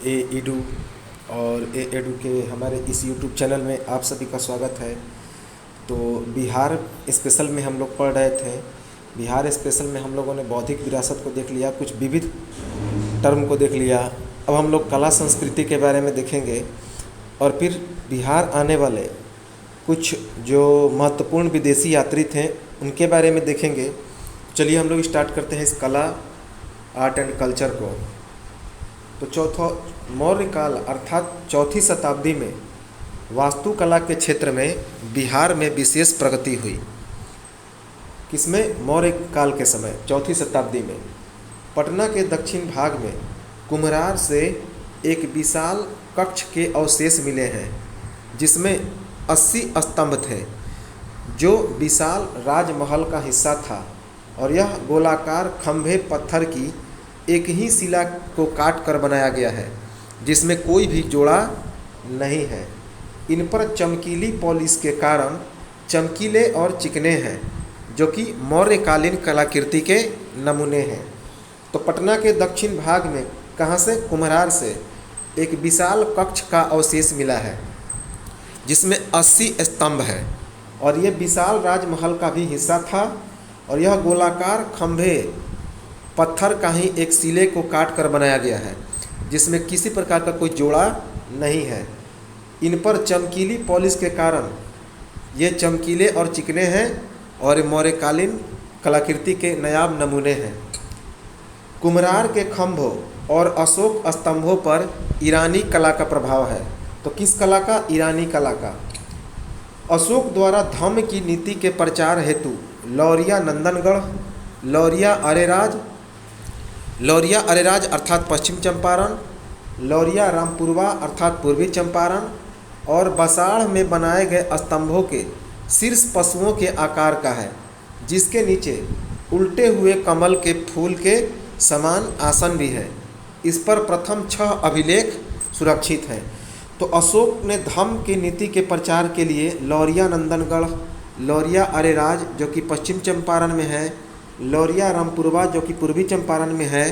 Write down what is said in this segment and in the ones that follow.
ए edu और ए edu के हमारे इस यूट्यूब चैनल में आप सभी का स्वागत है। तो बिहार स्पेशल में हम लोग पढ़ रहे थे। बिहार स्पेशल में हम लोगों ने बौद्धिक विरासत को देख लिया, कुछ विविध टर्म को देख लिया। अब हम लोग कला संस्कृति के बारे में देखेंगे और फिर बिहार आने वाले कुछ जो महत्वपूर्ण विदेशी यात्री थे उनके बारे में देखेंगे। चलिए हम लोग स्टार्ट करते हैं इस कला आर्ट एंड कल्चर को। तो चौथा मौर्य काल अर्थात चौथी शताब्दी में वास्तुकला के क्षेत्र में बिहार में विशेष प्रगति हुई। किसमें? मौर्य काल के समय चौथी शताब्दी में पटना के दक्षिण भाग में कुम्हरार से एक विशाल कक्ष के अवशेष मिले हैं जिसमें 80 स्तंभ थे, जो विशाल राजमहल का हिस्सा था। और यह गोलाकार खंभे पत्थर की एक ही शिला को काट कर बनाया गया है जिसमें कोई भी जोड़ा नहीं है। इन पर चमकीली पॉलिश के कारण चमकीले और चिकने हैं, जो कि मौर्यकालीन कलाकृति के नमूने हैं। तो पटना के दक्षिण भाग में कहाँ से? कुम्हरार से एक विशाल कक्ष का अवशेष मिला है जिसमें 80 स्तंभ है और ये विशाल राजमहल का भी हिस्सा था। और यह गोलाकार खंभे पत्थर का ही एक शिले को काट कर बनाया गया है जिसमें किसी प्रकार का कोई जोड़ा नहीं है। इन पर चमकीली पॉलिश के कारण ये चमकीले और चिकने हैं और मौर्यकालीन कलाकृति के नायाब नमूने हैं। कुम्हरार के खंभों और अशोक स्तंभों पर ईरानी कला का प्रभाव है। तो किस कला का? ईरानी कला का। अशोक द्वारा धम्म की नीति के प्रचार हेतु लौरिया नंदनगढ़, लौरिया अरेराज अर्थात पश्चिम चंपारण, लौरिया रामपुरवा अर्थात पूर्वी चंपारण और बसाड़ में बनाए गए स्तंभों के शीर्ष पशुओं के आकार का है, जिसके नीचे उल्टे हुए कमल के फूल के समान आसन भी है। इस पर प्रथम 6 अभिलेख सुरक्षित हैं। तो अशोक ने धम्म की नीति के प्रचार के लिए लौरिया नंदनगढ़, लौरिया अरेराज जो कि पश्चिम चंपारण में है, लौरिया रामपुरवा जो कि पूर्वी चंपारण में है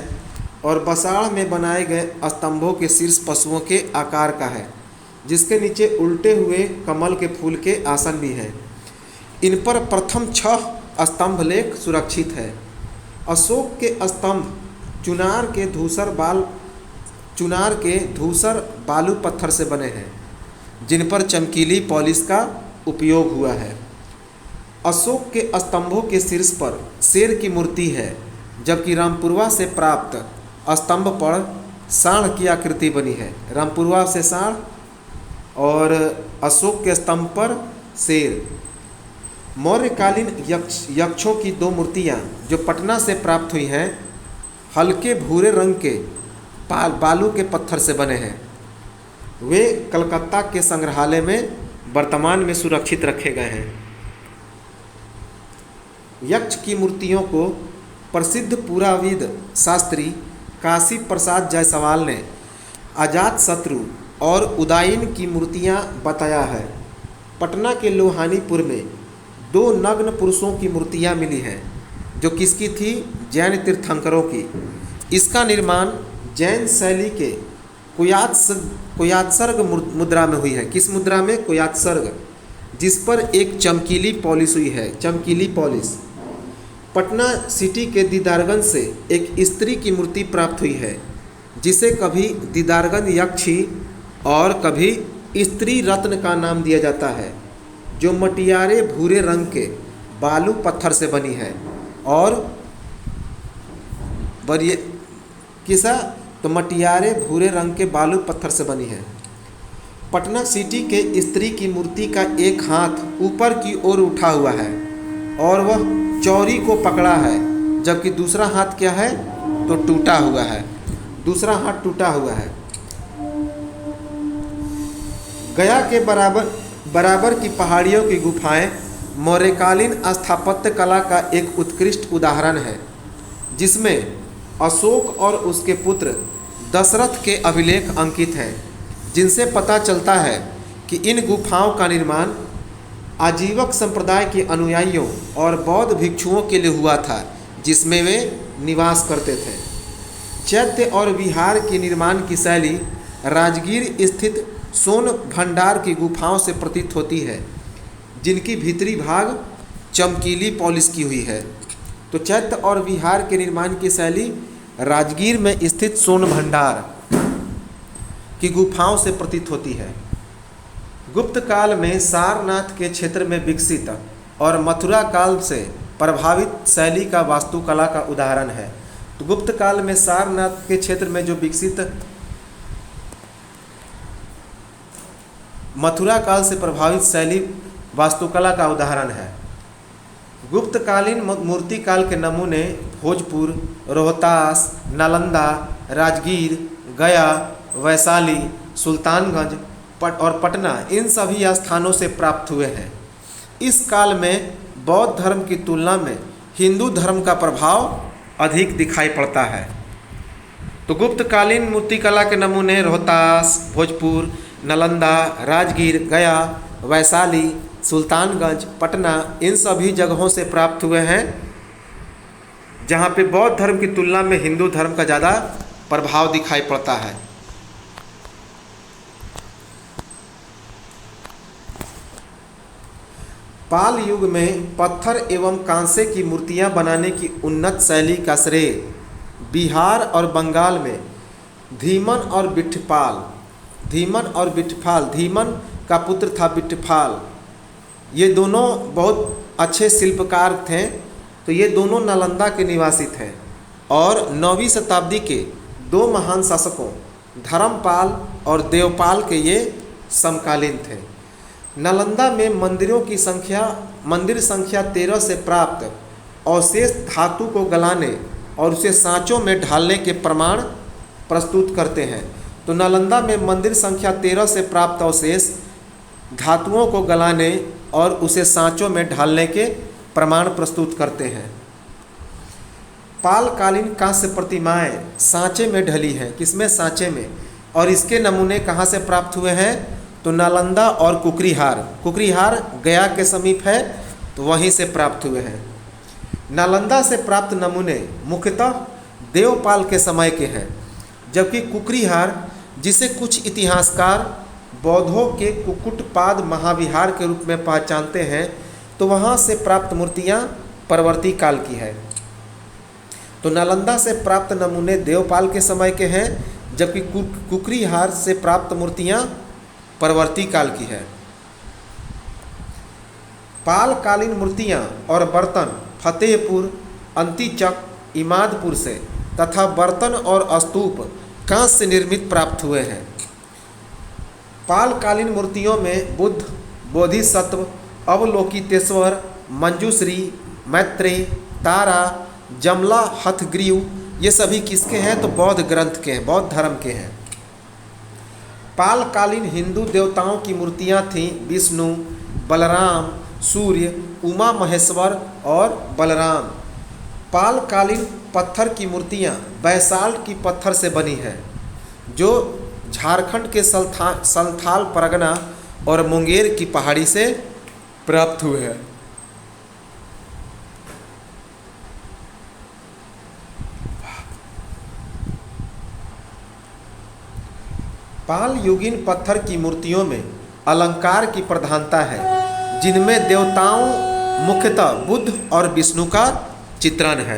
और बसाड़ में बनाए गए स्तंभों के शीर्ष पशुओं के आकार का है, जिसके नीचे उल्टे हुए कमल के फूल के आसन भी हैं। इन पर प्रथम 6 स्तंभ लेख सुरक्षित है। अशोक के स्तंभ चुनार के धूसर बालू पत्थर से बने हैं, जिन पर चमकीली पॉलिश का उपयोग हुआ है। अशोक के स्तंभों के शीर्ष पर शेर की मूर्ति है, जबकि रामपुरवा से प्राप्त स्तंभ पर सांड की आकृति बनी है। रामपुरवा से सांड और अशोक के स्तंभ पर शेर। मौर्यकालीन यक्षों की 2 मूर्तियां जो पटना से प्राप्त हुई हैं, हल्के भूरे रंग के बालू के पत्थर से बने हैं। वे कलकत्ता के संग्रहालय में वर्तमान में सुरक्षित रखे गए हैं। यक्ष की मूर्तियों को प्रसिद्ध पुराविद शास्त्री काशी प्रसाद जायसवाल ने अजातशत्रु और उदायन की मूर्तियां बताया है। पटना के लोहानीपुर में 2 नग्न पुरुषों की मूर्तियां मिली हैं, जो किसकी थी? जैन तीर्थंकरों की। इसका निर्माण जैन शैली के कुयात्सर्ग मुद्रा में हुई है। किस मुद्रा में? कुयात्सर्ग, जिस पर एक चमकीली पॉलिश हुई है। चमकीली पॉलिश। पटना सिटी के दीदारगंज से एक स्त्री की मूर्ति प्राप्त हुई है, जिसे कभी दीदारगंज यक्षी और कभी स्त्री रत्न का नाम दिया जाता है, जो मटियारे भूरे रंग के बालू पत्थर से बनी है। और तो मटियारे भूरे रंग के बालू पत्थर से बनी है। पटना सिटी के स्त्री की मूर्ति का एक हाथ ऊपर की ओर उठा हुआ है और वह चौरी को पकड़ा है, जबकि दूसरा हाथ क्या है? तो टूटा हुआ है। दूसरा हाथ टूटा हुआ है। गया के बराबर की पहाड़ियों की गुफाएं मौर्यकालीन स्थापत्य कला का एक उत्कृष्ट उदाहरण है, जिसमें अशोक और उसके पुत्र दशरथ के अभिलेख अंकित हैं, जिनसे पता चलता है कि इन गुफाओं का निर्माण आजीवक संप्रदाय के अनुयायियों और बौद्ध भिक्षुओं के लिए हुआ था, जिसमें वे निवास करते थे। चैत्य और विहार के निर्माण की शैली राजगीर स्थित सोन भंडार की गुफाओं से प्रतीत होती है, जिनकी भीतरी भाग चमकीली पॉलिश की हुई है। तो चैत्य और विहार के निर्माण की शैली राजगीर में स्थित सोन भंडार की गुफाओं से प्रतीत होती है। गुप्त काल में सारनाथ के क्षेत्र में विकसित और मथुरा काल से प्रभावित शैली का वास्तुकला का उदाहरण है। तो गुप्त काल में सारनाथ के क्षेत्र में जो विकसित मथुरा काल से प्रभावित शैली वास्तुकला का उदाहरण है। गुप्तकालीन मूर्ति काल के नमूने भोजपुर, रोहतास, नालंदा, राजगीर, गया, वैशाली, सुल्तानगंज और पटना इन सभी स्थानों से प्राप्त हुए हैं। इस काल में बौद्ध धर्म की तुलना में हिंदू धर्म का प्रभाव अधिक दिखाई पड़ता है। तो गुप्तकालीन मूर्तिकला के नमूने रोहतास, भोजपुर, नालंदा, राजगीर, गया, वैशाली, सुल्तानगंज, पटना इन सभी जगहों से प्राप्त हुए हैं, जहाँ पे बौद्ध धर्म की तुलना में हिंदू धर्म का ज़्यादा प्रभाव दिखाई पड़ता है। पाल युग में पत्थर एवं कांसे की मूर्तियां बनाने की उन्नत शैली का श्रेय बिहार और बंगाल में धीमन और बिट्ठपाल, धीमन का पुत्र था बिट्ठपाल, ये दोनों बहुत अच्छे शिल्पकार थे। तो ये दोनों नालंदा के निवासी थे और 9वीं शताब्दी के दो महान शासकों धर्मपाल और देवपाल के ये समकालीन थे। नालंदा में मंदिर संख्या 13 से प्राप्त अवशेष धातु को गलाने और उसे सांचों में ढालने के प्रमाण प्रस्तुत करते हैं। तो नालंदा में मंदिर संख्या 13 से प्राप्त अवशेष धातुओं को गलाने और उसे सांचों में ढालने के प्रमाण प्रस्तुत करते हैं। पालकालीन कांस्य प्रतिमाएं सांचे में ढली हैं। किसमें? सांचे में। और इसके नमूने कहाँ से प्राप्त हुए हैं? तो नालंदा और कुकरीहार गया के समीप है, तो वहीं से प्राप्त हुए हैं। नालंदा से प्राप्त नमूने मुख्यतः देवपाल के समय के हैं, जबकि कुकरीहार, जिसे कुछ इतिहासकार बौद्धों के कुकुटपाद महाविहार के रूप में पहचानते हैं, तो वहाँ से प्राप्त मूर्तियाँ परवर्ती काल की है। तो नालंदा से प्राप्त नमूने देवपाल के समय के हैं, जबकि कुकरीहार से प्राप्त मूर्तियाँ परवर्ती काल की है। पालकालीन मूर्तियाँ और बर्तन फतेहपुर, अंतिचक, इमादपुर से तथा बर्तन और स्तूप कांस्य से निर्मित प्राप्त हुए हैं। पालकालीन मूर्तियों में बुद्ध, बोधिसत्व, अवलोकितेश्वर, मंजूश्री, मैत्रेय, तारा, जमला, हथग्रीव ये सभी किसके हैं? तो बौद्ध ग्रंथ के हैं, बौद्ध धर्म के हैं। पालकालीन हिंदू देवताओं की मूर्तियां थीं विष्णु, बलराम, सूर्य, उमा महेश्वर और बलराम। पालकालीन पत्थर की मूर्तियां बैसाल्ट की पत्थर से बनी हैं, जो झारखंड के संथाल परगना और मुंगेर की पहाड़ी से प्राप्त हुए हैं। पाल युगीन पत्थर की मूर्तियों में अलंकार की प्रधानता है, जिनमें देवताओं मुख्यतः बुद्ध और विष्णु का चित्रण है।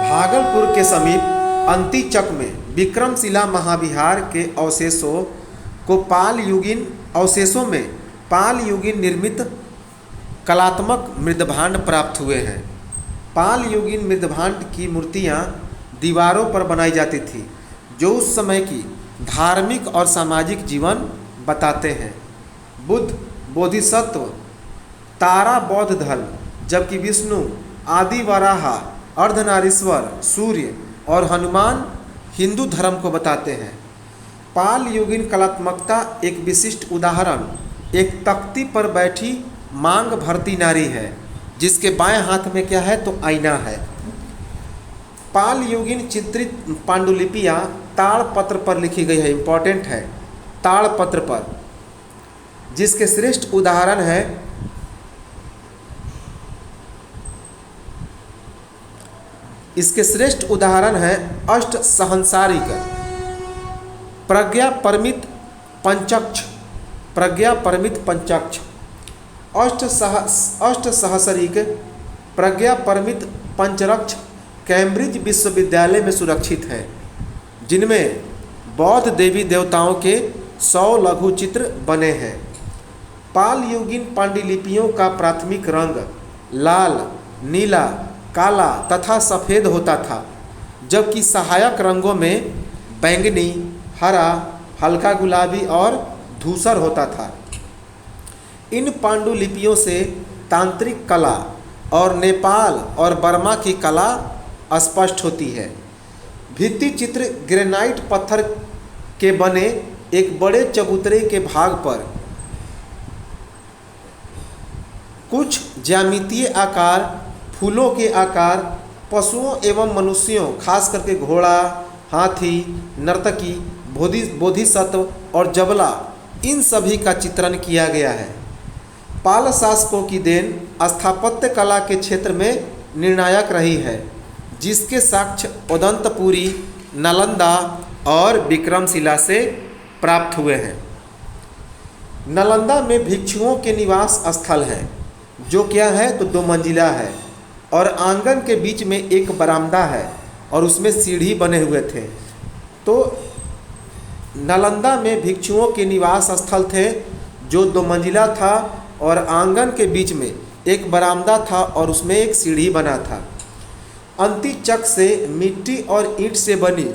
भागलपुर के समीप अंतिचक में विक्रमशिला महाविहार के अवशेषों में पाल युगीन निर्मित कलात्मक मृदभांड प्राप्त हुए हैं। पाल युगीन मृदभांड की मूर्तियां दीवारों पर बनाई जाती थी, जो उस समय की धार्मिक और सामाजिक जीवन बताते हैं। बुद्ध, बोधिसत्व, तारा बौद्ध धर्म, जबकि विष्णु, आदि वराहा, अर्धनारीश्वर, सूर्य और हनुमान हिंदू धर्म को बताते हैं। पाल युगीन कलात्मकता एक विशिष्ट उदाहरण एक तख्ती पर बैठी मांग भरती नारी है, जिसके बाएं हाथ में क्या है? तो आईना है। पाल युगीन चित्रित पांडुलिपियाँ ताड़पत्र पर लिखी गई है, इंपॉर्टेंट है, ताड़पत्र पर, जिसके श्रेष्ठ उदाहरण है इसके श्रेष्ठ उदाहरण है अष्ट सहस्रारिक, प्रज्ञा परमित पंचक्ष, प्रज्ञा परमित पंचक्ष, अष्ट सहस्रारिक, प्रज्ञा परमित पंचरक्ष कैम्ब्रिज विश्वविद्यालय में सुरक्षित हैं, जिनमें बौद्ध देवी देवताओं के 100 लघु चित्र बने हैं। पाल युगीन पांडुलिपियों का प्राथमिक रंग लाल, नीला, काला तथा सफ़ेद होता था, जबकि सहायक रंगों में बैंगनी, हरा, हल्का गुलाबी और धूसर होता था। इन पांडुलिपियों से तांत्रिक कला और नेपाल और बर्मा की कला स्पष्ट होती है। भित्ति चित्र ग्रेनाइट पत्थर के बने एक बड़े चबूतरे के भाग पर कुछ ज्यामितीय आकार, फूलों के आकार, पशुओं एवं मनुष्यों खास करके घोड़ा, हाथी, नर्तकी, बोधिसत्व और जबला, इन सभी का चित्रण किया गया है। पाल शासकों की देन स्थापत्य कला के क्षेत्र में निर्णायक रही है, जिसके साक्ष्य उदंतपुरी, नालंदा और विक्रमशिला से प्राप्त हुए हैं। नालंदा में भिक्षुओं के निवास स्थल है, जो क्या है तो 2 मंजिला है और आंगन के बीच में एक बरामदा है और उसमें सीढ़ी बने हुए थे। तो नालंदा में भिक्षुओं के निवास स्थल थे जो 2 मंजिला था और आंगन के बीच में एक बरामदा था और उसमें एक सीढ़ी बना था। अंतिचक से मिट्टी और ईंट से बनी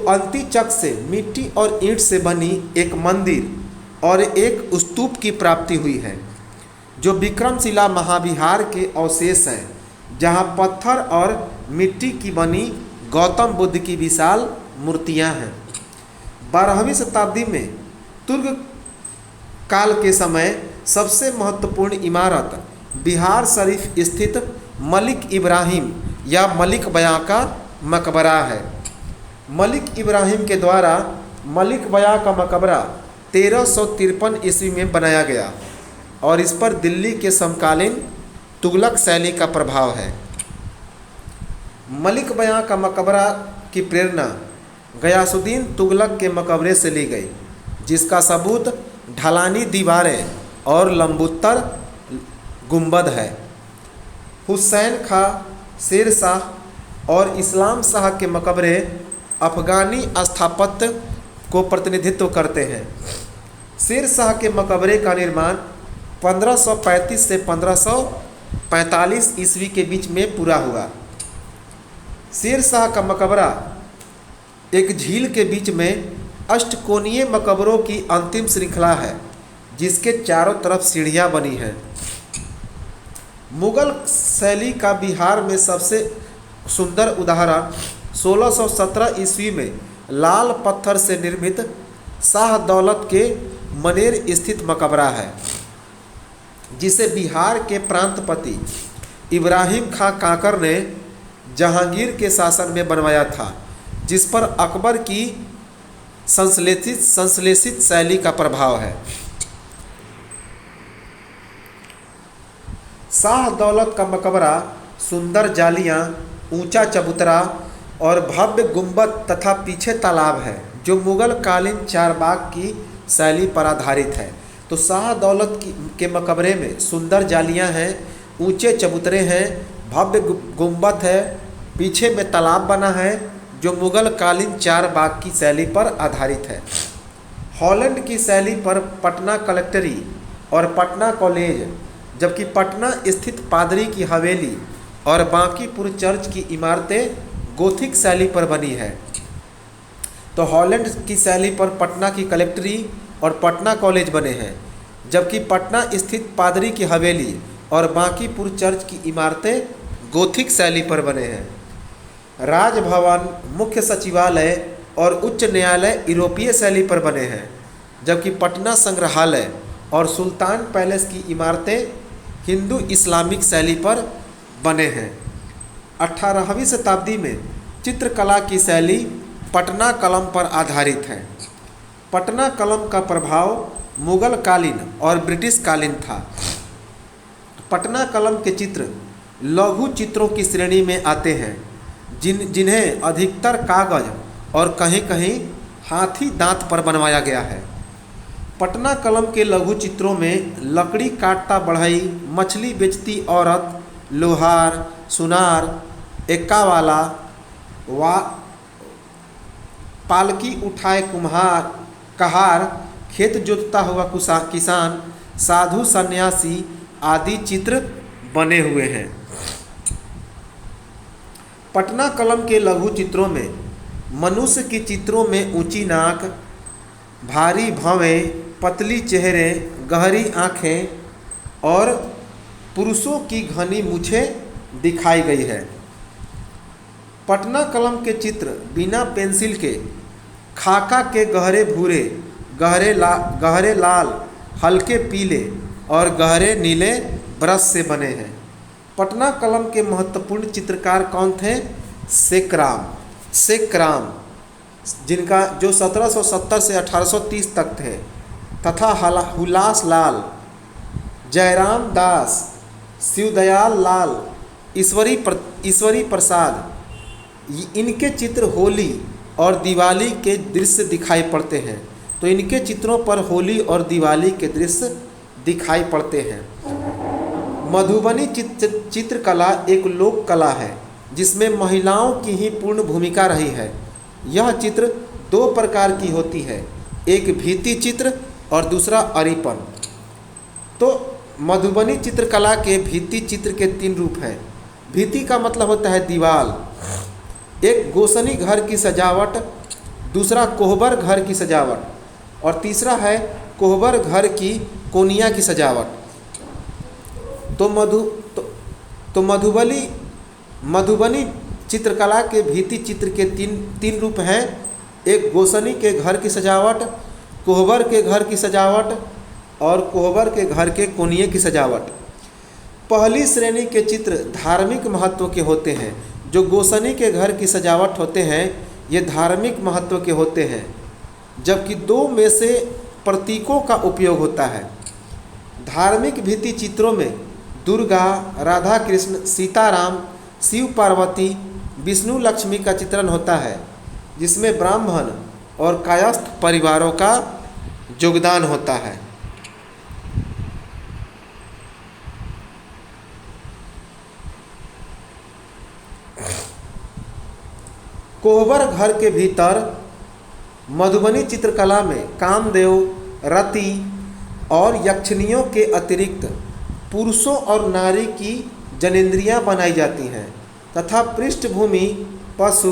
अंतिचक से मिट्टी और ईंट से बनी एक मंदिर और एक स्तूप की प्राप्ति हुई है, जो विक्रमशिला महाविहार के अवशेष हैं, जहां पत्थर और मिट्टी की बनी गौतम बुद्ध की विशाल मूर्तियां हैं। 12वीं शताब्दी में तुर्क काल के समय सबसे महत्वपूर्ण इमारत बिहार शरीफ स्थित मलिक इब्राहिम या मलिक बयां का मकबरा है। मलिक इब्राहिम के द्वारा मलिक बयां का मकबरा 1353 ईस्वी में बनाया गया और इस पर दिल्ली के समकालीन तुगलक शैली का प्रभाव है। मलिक बयां का मकबरा की प्रेरणा गयासुद्दीन तुगलक के मकबरे से ली गई, जिसका सबूत ढलानी दीवारें और लंबोत्तर गुंबद है। हुसैन खां, शेर शाह और इस्लाम शाह के मकबरे अफगानी स्थापत्य को प्रतिनिधित्व करते हैं। शेर शाह के मकबरे का निर्माण 1535 से 1545 ईस्वी के बीच में पूरा हुआ। शेर शाह का मकबरा एक झील के बीच में अष्टकोणीय मकबरों की अंतिम श्रृंखला है, जिसके चारों तरफ सीढ़ियां बनी हैं। मुगल शैली का बिहार में सबसे सुंदर उदाहरण 1617 ईस्वी में लाल पत्थर से निर्मित शाह दौलत के मनेर स्थित मकबरा है, जिसे बिहार के प्रांतपति इब्राहिम खां काकर ने जहांगीर के शासन में बनवाया था, जिस पर अकबर की संश्लेषित शैली का प्रभाव है। शाह दौलत का मकबरा सुंदर जालियां, ऊंचा चबूतरा और भव्य गुंबद तथा पीछे तालाब है, जो मुगल कालीन चारबाग की शैली पर आधारित है। तो शाह दौलत के मकबरे में सुंदर जालियां हैं, ऊंचे चबूतरे हैं, भव्य गुंबद है, पीछे में तालाब बना है, जो मुगल कालीन चारबाग की शैली पर आधारित है। हॉलैंड की शैली पर पटना कलेक्ट्री और पटना कॉलेज, जबकि पटना स्थित पादरी की हवेली और बांकीपुर चर्च की इमारतें गोथिक शैली पर बनी है। तो हॉलैंड की शैली पर पटना की कलेक्ट्री और पटना कॉलेज बने हैं, जबकि पटना स्थित पादरी की हवेली और बांकीपुर चर्च की इमारतें गोथिक शैली पर बने हैं। राजभवन, मुख्य सचिवालय और उच्च न्यायालय यूरोपीय शैली पर बने हैं, जबकि पटना संग्रहालय और सुल्तान पैलेस की इमारतें हिंदू इस्लामिक शैली पर बने हैं। 18वीं शताब्दी में चित्रकला की शैली पटना कलम पर आधारित है। पटना कलम का प्रभाव मुगल कालीन और ब्रिटिश कालीन था। पटना कलम के चित्र लघु चित्रों की श्रेणी में आते हैं, जिन्हें अधिकतर कागज और कहीं कहीं हाथी दांत पर बनवाया गया है। पटना कलम के लघु चित्रों में लकड़ी काटता बढ़ई, मछली बेचती औरत, लोहार, सुनार, एक्का वाला, पालकी उठाए कुम्हार, कहार, खेत जोतता हुआ किसान, साधु सन्यासी आदि चित्र बने हुए हैं। पटना कलम के लघु चित्रों में मनुष्य के चित्रों में ऊंची नाक, भारी भवें, पतली चेहरे, गहरी आँखें और पुरुषों की घनी मूछें दिखाई गई है। पटना कलम के चित्र बिना पेंसिल के खाका के गहरे भूरे, गहरे लाल, हल्के पीले और गहरे नीले ब्रश से बने हैं। पटना कलम के महत्वपूर्ण चित्रकार कौन थे? सेकराम, जिनका जो 1770 से 1830 तक थे, तथा हुलास लाल, जयराम दास, शिवदयाल लाल, ईश्वरी प्रसाद। इनके चित्र होली और दिवाली के दृश्य दिखाई पड़ते हैं। तो इनके चित्रों पर होली और दिवाली के दृश्य दिखाई पड़ते हैं। मधुबनी चित्रकला एक लोक कला है जिसमें महिलाओं की ही पूर्ण भूमिका रही है। यह चित्र दो प्रकार की होती है, एक भित्ति चित्र और दूसरा अरिपन। तो मधुबनी चित्रकला के भित्ति चित्र के 3 रूप हैं। भित्ति का मतलब होता है दीवाल, एक गोसनी घर की सजावट, दूसरा कोहबर घर की सजावट और तीसरा है कोहबर घर की कोनिया की सजावट। तो मधुबनी चित्रकला के भित्ति चित्र के तीन रूप हैं, एक गोसनी के घर की सजावट, कोहबर के घर की सजावट और कोहबर के घर के कोनिये की सजावट। पहली श्रेणी के चित्र धार्मिक महत्व के होते हैं। जो गोसनी के घर की सजावट होते हैं ये धार्मिक महत्व के होते हैं, जबकि 2 में से प्रतीकों का उपयोग होता है। धार्मिक भित्ति चित्रों में दुर्गा, राधा कृष्ण, सीताराम, शिव पार्वती, विष्णु लक्ष्मी का चित्रण होता है, जिसमें ब्राह्मण और कायस्थ परिवारों का योगदान होता है। कोहबर घर के भीतर मधुबनी चित्रकला में कामदेव, रति और यक्षिणियों के अतिरिक्त पुरुषों और नारी की जनेंद्रियां बनाई जाती हैं तथा पृष्ठभूमि पशु,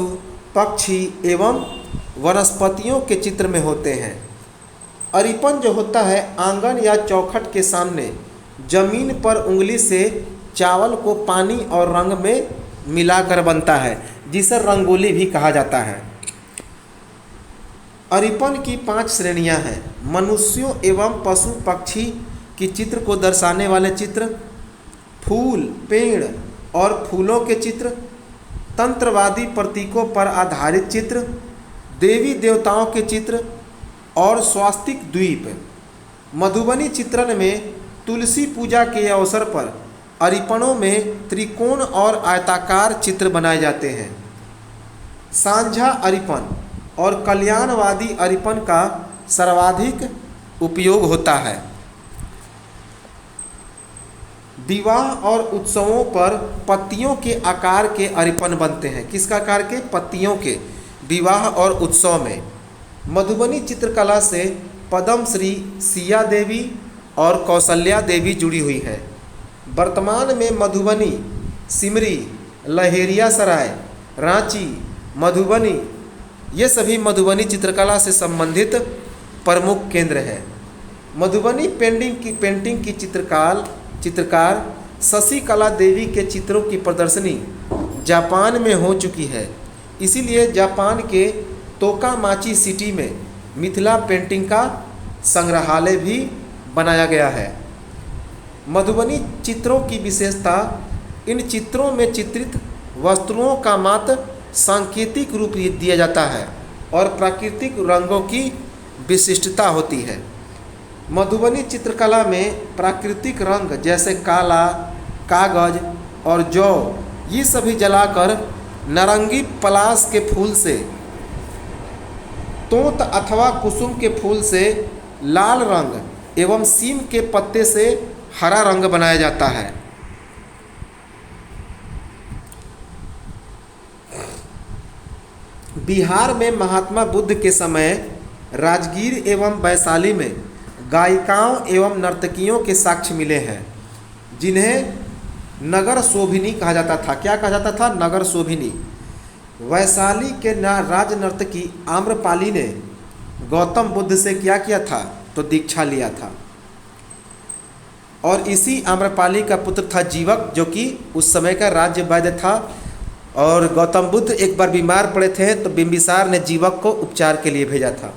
पक्षी एवं वनस्पतियों के चित्र में होते हैं। अरिपन जो होता है आंगन या चौखट के सामने जमीन पर उंगली से चावल को पानी और रंग में मिलाकर बनता है, जिसे रंगोली भी कहा जाता है। अरिपन की 5 श्रेणियां हैं। मनुष्यों एवं पशु पक्षी की चित्र को दर्शाने वाले चित्र, फूल, पेड़ और फूलों के चित्र, तंत्रवादी प्रतीकों पर आधारित चित्र, देवी देवताओं के चित्र और स्वास्तिक द्वीप। मधुबनी चित्रण में तुलसी पूजा के अवसर पर अरिपनों में त्रिकोण और आयताकार चित्र बनाए जाते हैं। सांझा अरिपन और कल्याणवादी अरिपन का सर्वाधिक उपयोग होता है। विवाह और उत्सवों पर पत्तियों के आकार के अरिपन बनते हैं। किस आकार के? पत्तियों के। विवाह और उत्सव में मधुबनी चित्रकला से पद्मश्री सिया देवी और कौशल्या देवी जुड़ी हुई है। वर्तमान में मधुबनी, सिमरी, लहेरियासराय, रांची, मधुबनी ये सभी मधुबनी चित्रकला से संबंधित प्रमुख केंद्र हैं। मधुबनी पेंटिंग की चित्रकार शशिकला देवी के चित्रों की प्रदर्शनी जापान में हो चुकी है। इसीलिए जापान के तोकामाची सिटी में मिथिला पेंटिंग का संग्रहालय भी बनाया गया है। मधुबनी चित्रों की विशेषता, इन चित्रों में चित्रित वस्तुओं का मात्र सांकेतिक रूप दिया जाता है और प्राकृतिक रंगों की विशिष्टता होती है। मधुबनी चित्रकला में प्राकृतिक रंग जैसे काला, कागज और जौ ये सभी जलाकर नारंगी पलाश के फूल से, तोत अथवा कुसुम के फूल से लाल रंग एवं सीम के पत्ते से हरा रंग बनाया जाता है। बिहार में महात्मा बुद्ध के समय राजगीर एवं वैशाली में गायिकाओं एवं नर्तकियों के साक्ष्य मिले हैं, जिन्हें नगर शोभिनी कहा जाता था। क्या कहा जाता था? नगर शोभिनी। वैशाली के राज नर्तकी आम्रपाली ने गौतम बुद्ध से क्या किया था? तो दीक्षा लिया था। और इसी आम्रपाली का पुत्र था जीवक, जो कि उस समय का राज्य वैद्य था। और गौतम बुद्ध एक बार बीमार पड़े थे तो बिंबिसार ने जीवक को उपचार के लिए भेजा था।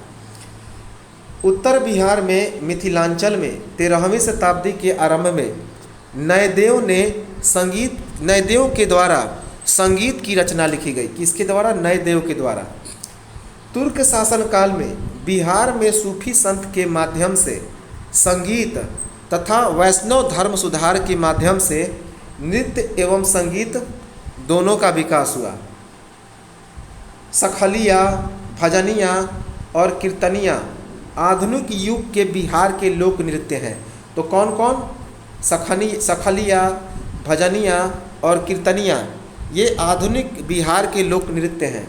उत्तर बिहार में मिथिलांचल में 13वीं शताब्दी के आरंभ में नयदेव के द्वारा संगीत की रचना लिखी गई। किसके द्वारा? नयदेव के द्वारा। तुर्क शासनकाल में बिहार में सूफी संत के माध्यम से संगीत तथा वैष्णव धर्म सुधार के माध्यम से नृत्य एवं संगीत दोनों का विकास हुआ। सखलिया, भजनिया और कीर्तनिया आधुनिक युग के बिहार के लोक नृत्य हैं। तो कौन कौन? सखलिया, भजनिया और कीर्तनिया ये आधुनिक बिहार के लोक नृत्य हैं।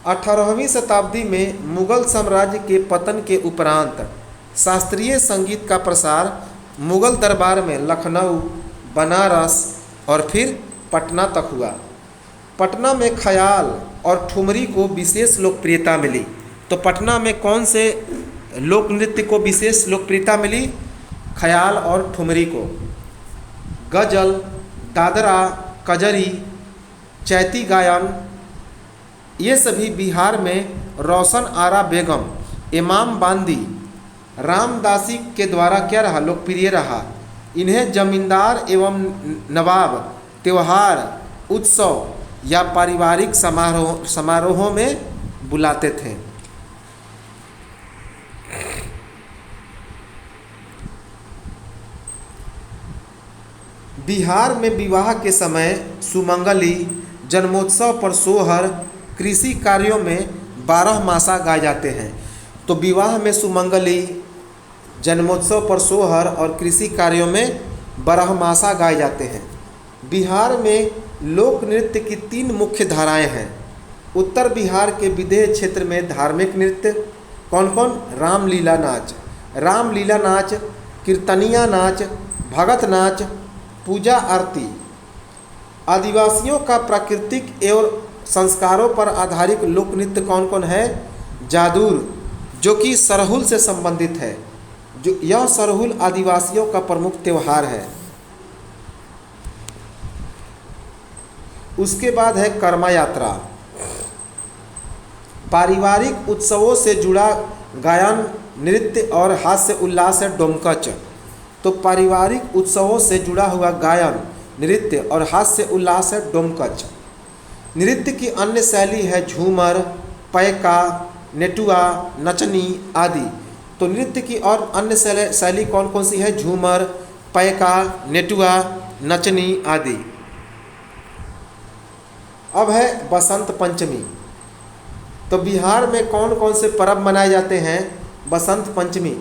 18वीं शताब्दी में मुगल साम्राज्य के पतन के उपरांत शास्त्रीय संगीत का प्रसार मुगल दरबार में लखनऊ, बनारस और फिर पटना तक हुआ। पटना में ख्याल और ठुमरी को विशेष लोकप्रियता मिली। तो पटना में कौन से लोक नृत्य को विशेष लोकप्रियता मिली? ख्याल और ठुमरी को। गजल, दादरा, कजरी, चैती गायन ये सभी बिहार में रोशन आरा बेगम, इमाम बांदी, रामदासी के द्वारा क्या रहा? लोकप्रिय रहा। इन्हें जमींदार एवं नवाब त्योहार, उत्सव या पारिवारिक समारोहों में बुलाते थे। बिहार में विवाह के समय सुमंगली, जन्मोत्सव पर सोहर, कृषि कार्यों में 12 मासा गाए जाते हैं। तो विवाह में सुमंगली, जन्मोत्सव पर सोहर और कृषि कार्यों में 12 मासा गाए जाते हैं। बिहार में लोक नृत्य की 3 मुख्य धाराएं हैं। उत्तर बिहार के विदेह क्षेत्र में धार्मिक नृत्य कौन कौन? रामलीला नाच, कीर्तनिया नाच, भगत नाच, पूजा आरती। आदिवासियों का प्राकृतिक एवं संस्कारों पर आधारित लोक नृत्य कौन कौन है? जादूर, जो कि सरहुल से संबंधित है। जो यह सरहुल आदिवासियों का प्रमुख त्यौहार है। उसके बाद है कर्मा यात्रा, पारिवारिक उत्सवों से जुड़ा गायन, नृत्य और हास्य उल्लास है डोमकच। तो पारिवारिक उत्सवों से जुड़ा हुआ गायन, नृत्य और हास्य उल्लास है डोमकच। नृत्य की अन्य शैली है झूमर, पैका, नेटुआ, नचनी आदि। तो नृत्य की और अन्य शैली कौन कौन सी है? झूमर, पैका, नेटुआ, नचनी आदि। अब है बसंत पंचमी। तो बिहार में कौन कौन से पर्व मनाए जाते हैं? बसंत पंचमी,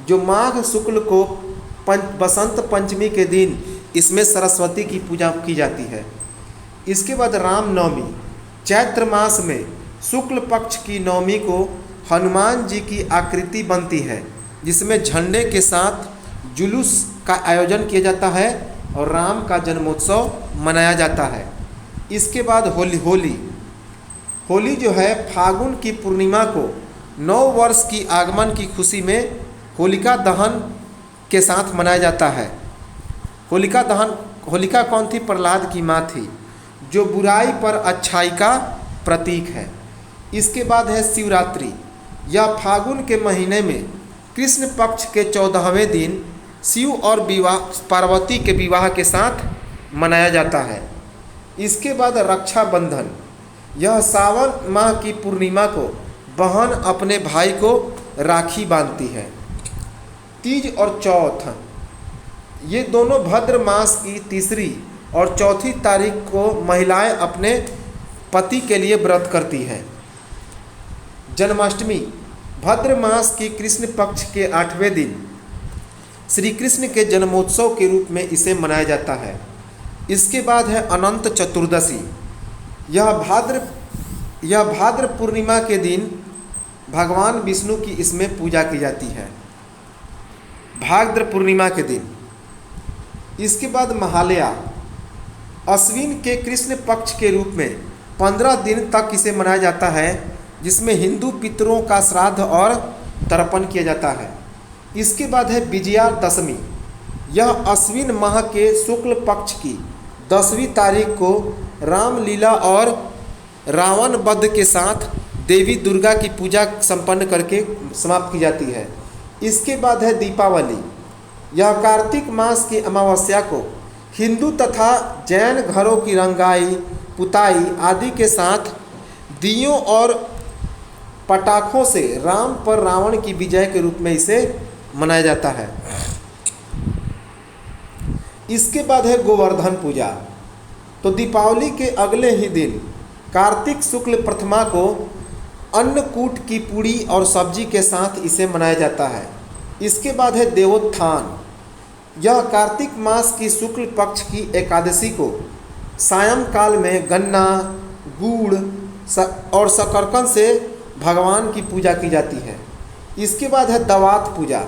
जो माघ शुक्ल को बसंत पंचमी के दिन इसमें सरस्वती की पूजा की जाती है। इसके बाद रामनवमी, चैत्र मास में शुक्ल पक्ष की नवमी को हनुमान जी की आकृति बनती है, जिसमें झंडे के साथ जुलूस का आयोजन किया जाता है और राम का जन्मोत्सव मनाया जाता है। इसके बाद होली जो है फागुन की पूर्णिमा को नव वर्ष की आगमन की खुशी में होलिका दहन के साथ मनाया जाता है। होलिका कौन थी? प्रहलाद की माँ थी, जो बुराई पर अच्छाई का प्रतीक है। इसके बाद है शिवरात्रि। यह फागुन के महीने में कृष्ण पक्ष के 14वें दिन शिव और पार्वती के विवाह के साथ मनाया जाता है। इसके बाद रक्षाबंधन। यह सावन माह की पूर्णिमा को बहन अपने भाई को राखी बांधती है। तीज और चौथ, ये दोनों भाद्र मास की तीसरी और चौथी तारीख को महिलाएं अपने पति के लिए व्रत करती हैं। जन्माष्टमी भाद्र मास की कृष्ण पक्ष के 8वें दिन श्री कृष्ण के जन्मोत्सव के रूप में इसे मनाया जाता है। इसके बाद है अनंत चतुर्दशी। यह भाद्र पूर्णिमा के दिन भगवान विष्णु की इसमें पूजा की जाती है, भाद्र पूर्णिमा के दिन। इसके बाद महालया अश्विन के कृष्ण पक्ष के रूप में 15 दिन तक इसे मनाया जाता है, जिसमें हिंदू पितरों का श्राद्ध और तर्पण किया जाता है। इसके बाद है विजयादशमी। यह अश्विन माह के शुक्ल पक्ष की 10वीं तारीख को रामलीला और रावण वध के साथ देवी दुर्गा की पूजा संपन्न करके समाप्त की जाती है। इसके बाद है दीपावली। यह कार्तिक मास की अमावस्या को हिंदू तथा जैन घरों की रंगाई पुताई आदि के साथ दियों और पटाखों से राम पर रावण की विजय के रूप में इसे मनाया जाता है। इसके बाद है गोवर्धन पूजा। तो दीपावली के अगले ही दिन कार्तिक शुक्ल प्रथमा को अन्नकूट की पूड़ी और सब्जी के साथ इसे मनाया जाता है। इसके बाद है देवोत्थान। यह कार्तिक मास की शुक्ल पक्ष की एकादशी को सायंकाल में गन्ना, गुड़ और शकरकंद से भगवान की पूजा की जाती है। इसके बाद है दवात पूजा।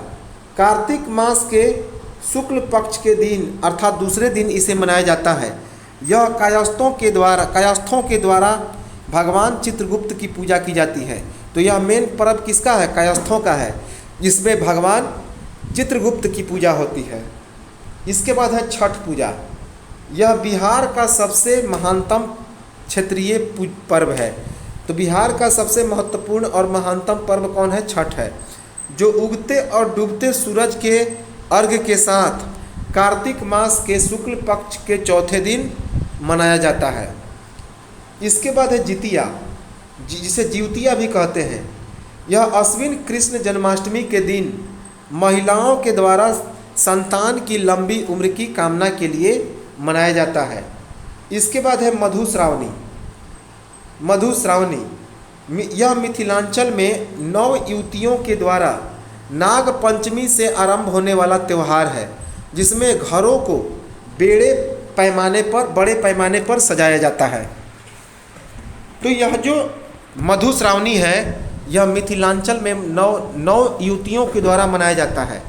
कार्तिक मास के शुक्ल पक्ष के दिन अर्थात दूसरे दिन इसे मनाया जाता है। यह कायस्थों के द्वारा भगवान चित्रगुप्त की पूजा की जाती है। तो यह मेन पर्व किसका है? कायस्थों का है, जिसमें भगवान चित्रगुप्त की पूजा होती है। इसके बाद है छठ पूजा। यह बिहार का सबसे महानतम क्षेत्रीय पर्व है। तो बिहार का सबसे महत्वपूर्ण और महानतम पर्व कौन है? छठ है, जो उगते और डूबते सूरज के अर्घ्य के साथ कार्तिक मास के शुक्ल पक्ष के चौथे दिन मनाया जाता है। इसके बाद है जितिया, जिसे जिउतिया भी कहते हैं। यह अश्विन कृष्ण जन्माष्टमी के दिन महिलाओं के द्वारा संतान की लंबी उम्र की कामना के लिए मनाया जाता है। इसके बाद है मधुश्रावणी। यह मिथिलांचल में नव युवतियों के द्वारा नाग पंचमी से आरंभ होने वाला त्यौहार है, जिसमें घरों को बड़े पैमाने पर सजाया जाता है। तो यह जो मधुश्रावणी है, यह मिथिलांचल में नव युवतियों के द्वारा मनाया जाता है,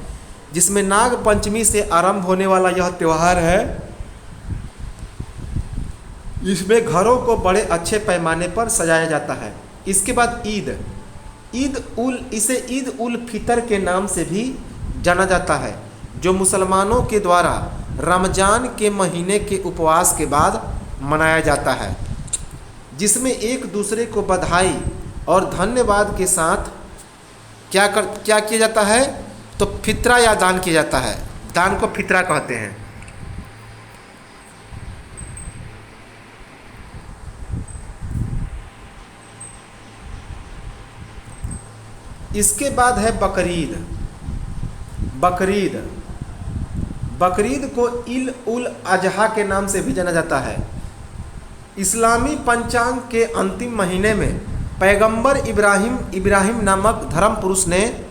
जिसमें नाग पंचमी से आरंभ होने वाला यह त्यौहार है। इसमें घरों को बड़े अच्छे पैमाने पर सजाया जाता है। इसके बाद इसे ईद उल फितर के नाम से भी जाना जाता है, जो मुसलमानों के द्वारा रमजान के महीने के उपवास के बाद मनाया जाता है, जिसमें एक दूसरे को बधाई और धन्यवाद के साथ क्या किया जाता है? तो फितरा या दान किया जाता है। दान को फितरा कहते हैं। इसके बाद है बकरीद को ईद उल अजहा के नाम से भी जाना जाता है। इस्लामी पंचांग के अंतिम महीने में पैगंबर इब्राहिम नामक धर्म पुरुष ने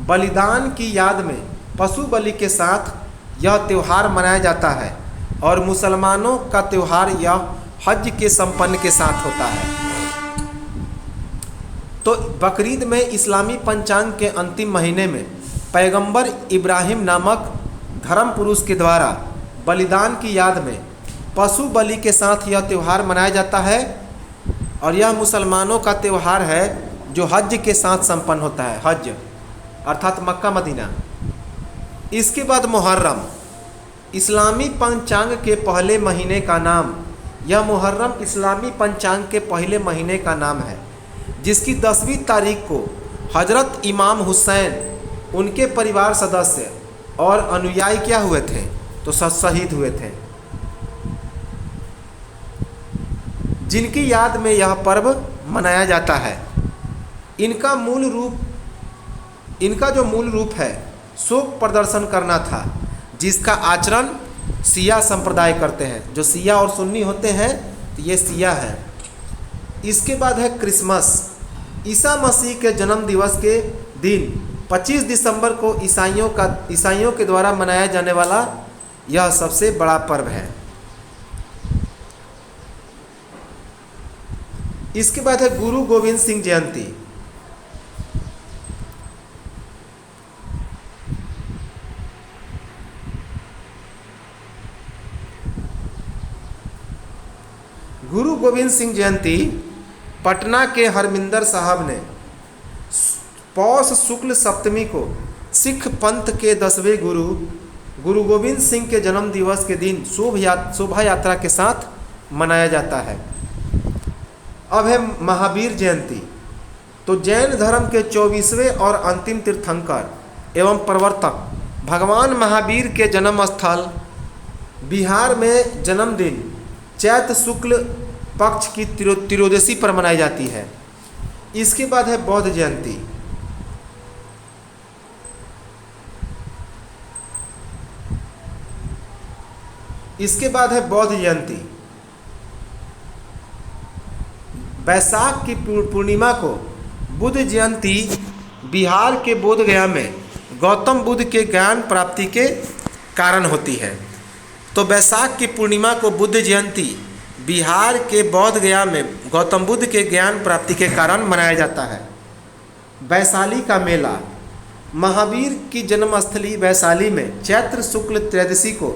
बलिदान की याद में पशु बलि के साथ यह त्यौहार मनाया जाता है, और मुसलमानों का त्यौहार यह हज के संपन्न के साथ होता है। तो बकरीद में इस्लामी पंचांग के अंतिम महीने में पैगंबर इब्राहिम नामक धर्म पुरुष के द्वारा बलिदान की याद में पशु बलि के साथ यह त्यौहार मनाया जाता है, और यह मुसलमानों का त्यौहार है जो हज के साथ संपन्न होता है, हज अर्थात मक्का मदीना। इसके बाद मुहर्रम, इस्लामी पंचांग के पहले महीने का नाम, यह मुहर्रम इस्लामी पंचांग के पहले महीने का नाम है, जिसकी 10वीं तारीख को हजरत इमाम हुसैन, उनके परिवार सदस्य और अनुयायी क्या हुए थे? तो शहीद हुए थे, जिनकी याद में यह पर्व मनाया जाता है। इनका जो मूल रूप है शोक प्रदर्शन करना था, जिसका आचरण शिया संप्रदाय करते हैं। जो शिया और सुन्नी होते हैं तो ये शिया है। इसके बाद है क्रिसमस। ईसा मसीह के जन्म दिवस के दिन 25 दिसंबर को ईसाइयों के द्वारा मनाया जाने वाला यह सबसे बड़ा पर्व है। इसके बाद है गुरु गोविंद सिंह जयंती। गुरु गोविंद सिंह जयंती पटना के हरमिंदर साहब ने पौष शुक्ल सप्तमी को सिख पंथ के 10वें गुरु गोविंद सिंह के जन्म दिवस के दिन शोभा यात्रा के साथ मनाया जाता है। अब है महावीर जयंती। तो जैन धर्म के 24वें और अंतिम तीर्थंकर एवं प्रवर्तक भगवान महावीर के जन्म स्थल बिहार में जन्मदिन चैत्र शुक्ल पक्ष की त्रयोदशी पर मनाई जाती है। इसके बाद है बौद्ध जयंती। इसके बाद है बौद्ध जयंती। बैसाख की पूर्णिमा को बुद्ध जयंती बिहार के बोध गया में गौतम बुद्ध के ज्ञान प्राप्ति के कारण होती है। तो बैसाख की पूर्णिमा को बुद्ध जयंती बिहार के बोध गया में गौतम बुद्ध के ज्ञान प्राप्ति के कारण मनाया जाता है। वैशाली का मेला। महावीर की जन्मस्थली वैशाली में चैत्र शुक्ल त्रयोदशी को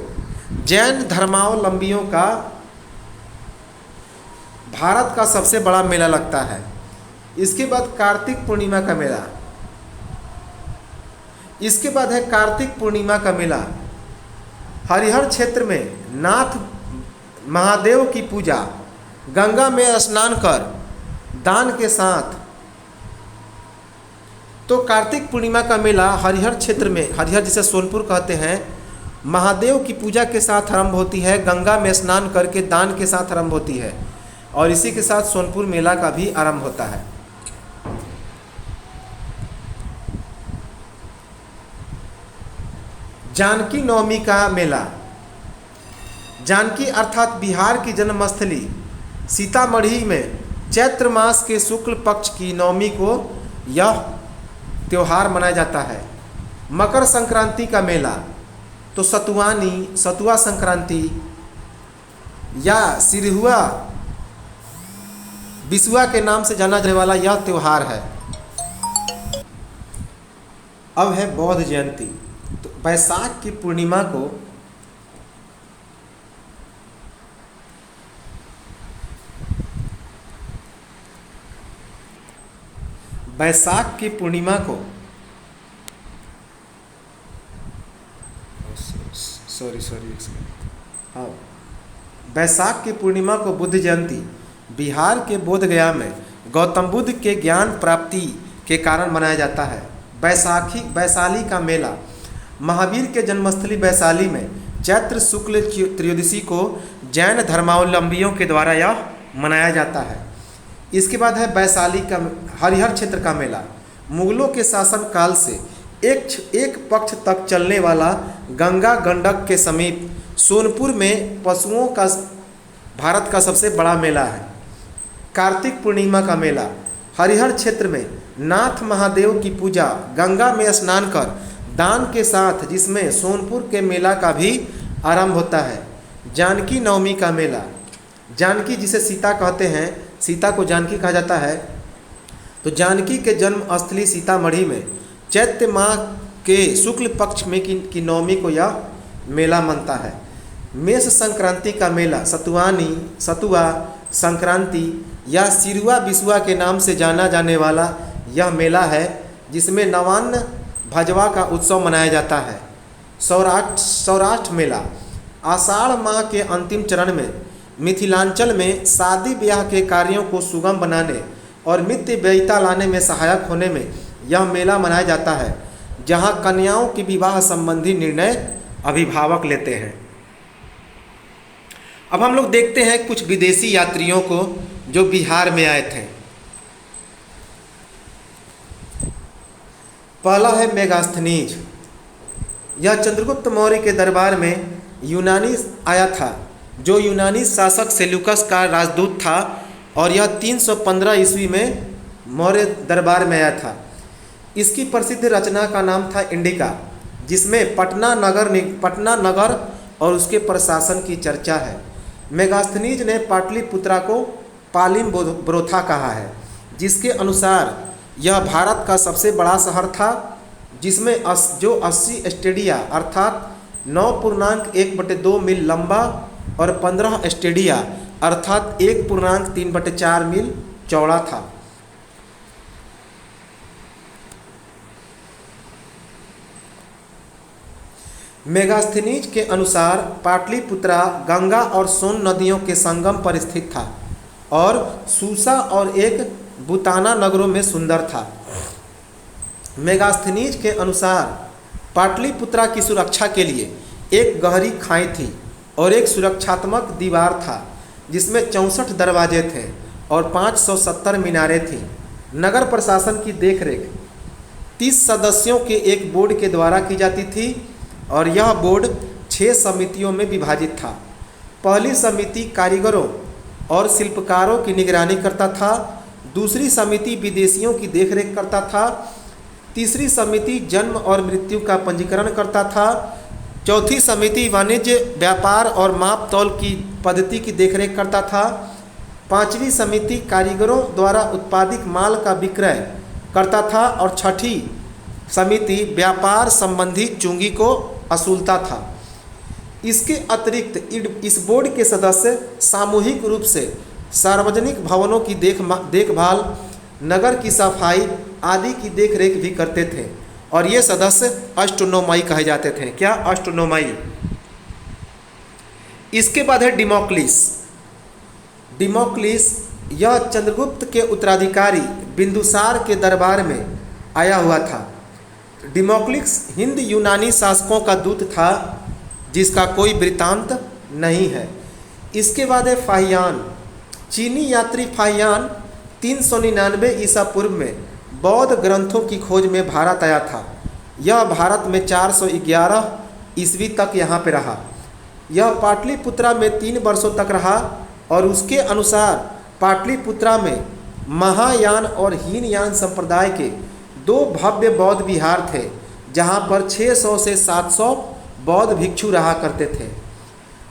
जैन धर्मावलंबियों का भारत का सबसे बड़ा मेला लगता है। इसके बाद कार्तिक पूर्णिमा का मेला। इसके बाद है कार्तिक पूर्णिमा का मेला। हरिहर क्षेत्र में नाथ महादेव की पूजा गंगा में स्नान कर दान के साथ। तो कार्तिक पूर्णिमा का मेला हरिहर क्षेत्र में, हरिहर जिसे सोनपुर कहते हैं, महादेव की पूजा के साथ आरंभ होती है, गंगा में स्नान करके दान के साथ आरंभ होती है और इसी के साथ सोनपुर मेला का भी आरंभ होता है। जानकी नवमी का मेला। जानकी अर्थात बिहार की जन्मस्थली सीतामढ़ी में चैत्र मास के शुक्ल पक्ष की नवमी को यह त्यौहार मनाया जाता है। मकर संक्रांति का मेला। तो सतुआ संक्रांति या सिरहुआ बिसुआ के नाम से जाना जाने वाला यह त्यौहार है। अब है बौद्ध जयंती। तो बैसाख की पूर्णिमा को बैसाख की पूर्णिमा को बुद्ध जयंती बिहार के बोध गया में गौतम बुद्ध के ज्ञान प्राप्ति के कारण मनाया जाता है। वैशाली का मेला। महावीर के जन्मस्थली वैशाली में चैत्र शुक्ल त्रयोदशी को जैन धर्मावलंबियों के द्वारा यह मनाया जाता है। इसके बाद है वैशाली का हरिहर क्षेत्र का मेला। मुगलों के शासन काल से एक पक्ष तक चलने वाला गंगा गंडक के समीप सोनपुर में पशुओं का भारत का सबसे बड़ा मेला है। कार्तिक पूर्णिमा का मेला। हरिहर क्षेत्र में नाथ महादेव की पूजा गंगा में स्नान कर दान के साथ, जिसमें सोनपुर के मेला का भी आरंभ होता है। जानकी नवमी का मेला। जानकी जिसे सीता कहते हैं, सीता को जानकी कहा जाता है। तो जानकी के जन्म स्थली सीतामढ़ी में चैत्र माह के शुक्ल पक्ष में की नवमी को यह मेला मनता है। मेष संक्रांति का मेला। सतुआ संक्रांति या सिरुआ बिसुआ के नाम से जाना जाने वाला यह मेला है, जिसमें नवान्न भजवा का उत्सव मनाया जाता है। सौराष्ट्र मेला। आषाढ़ माह के अंतिम चरण में मिथिलांचल में शादी ब्याह के कार्यों को सुगम बनाने और मित्र व्ययिता लाने में सहायक होने में यह मेला मनाया जाता है, जहां कन्याओं की विवाह संबंधी निर्णय अभिभावक लेते हैं। अब हम लोग देखते हैं कुछ विदेशी यात्रियों को जो बिहार में आए थे। पहला है मेगास्थनीज। यह चंद्रगुप्त मौर्य के दरबार में यूनानी आया था, जो यूनानी शासक सेल्यूकस का राजदूत था, और यह 315 ईस्वी में मौर्य दरबार में आया था। इसकी प्रसिद्ध रचना का नाम था इंडिका, जिसमें पटना नगर और उसके प्रशासन की चर्चा है। मेगास्थनीज ने पाटलिपुत्रा को पालिम ब्रोथा कहा है, जिसके अनुसार यह भारत का सबसे बड़ा शहर था, जिसमें जो 80 स्टेडिया अर्थात 9.1/2 मील लंबा और 15 स्टेडिया अर्थात 1.3/4 मील चौड़ा था। मेगास्थनीज के अनुसार पाटलिपुत्रा गंगा और सोन नदियों के संगम पर स्थित था और सूसा और एक बुताना नगरों में सुंदर था। मेगास्थनीज के अनुसार पाटलिपुत्रा की सुरक्षा के लिए एक गहरी खाई थी और एक सुरक्षात्मक दीवार था, जिसमें 64 दरवाजे थे और 570 मीनारें थीं। नगर प्रशासन की देखरेख 30 सदस्यों के एक बोर्ड के द्वारा की जाती थी और यह बोर्ड 6 समितियों में विभाजित था। पहली समिति कारीगरों और शिल्पकारों की निगरानी करता था, दूसरी समिति विदेशियों की देखरेख करता था, तीसरी समिति जन्म और मृत्यु का पंजीकरण करता था, चौथी समिति वाणिज्य व्यापार और माप तौल की पद्धति की देखरेख करता था, पांचवी समिति कारीगरों द्वारा उत्पादित माल का विक्रय करता था और छठी समिति व्यापार संबंधी चुंगी को असूलता था। इसके अतिरिक्त इस बोर्ड के सदस्य सामूहिक रूप से सार्वजनिक भवनों की देखभाल, नगर की सफाई आदि की देखरेख भी करते थे और ये सदस्य अष्टोनोमाई कहे जाते थे। क्या? अष्टोनोमाई। इसके बाद है डिमोक्लिस। डिमोक्लिस यह चंद्रगुप्त के उत्तराधिकारी बिंदुसार के दरबार में आया हुआ था। डिमोक्लिस हिंद यूनानी शासकों का दूत था, जिसका कोई वृत्तांत नहीं है। इसके बाद है फाहियान। चीनी यात्री फाहियान 399 ईसा पूर्व में बौद्ध ग्रंथों की खोज में भारत आया था। यह भारत में 411 ईस्वी तक यहाँ पे रहा। यह पाटलिपुत्रा में 3 वर्षों तक रहा और उसके अनुसार पाटलिपुत्रा में महायान और हीनयान संप्रदाय के 2 भव्य बौद्ध विहार थे, जहाँ पर 600 से 700 बौद्ध भिक्षु रहा करते थे।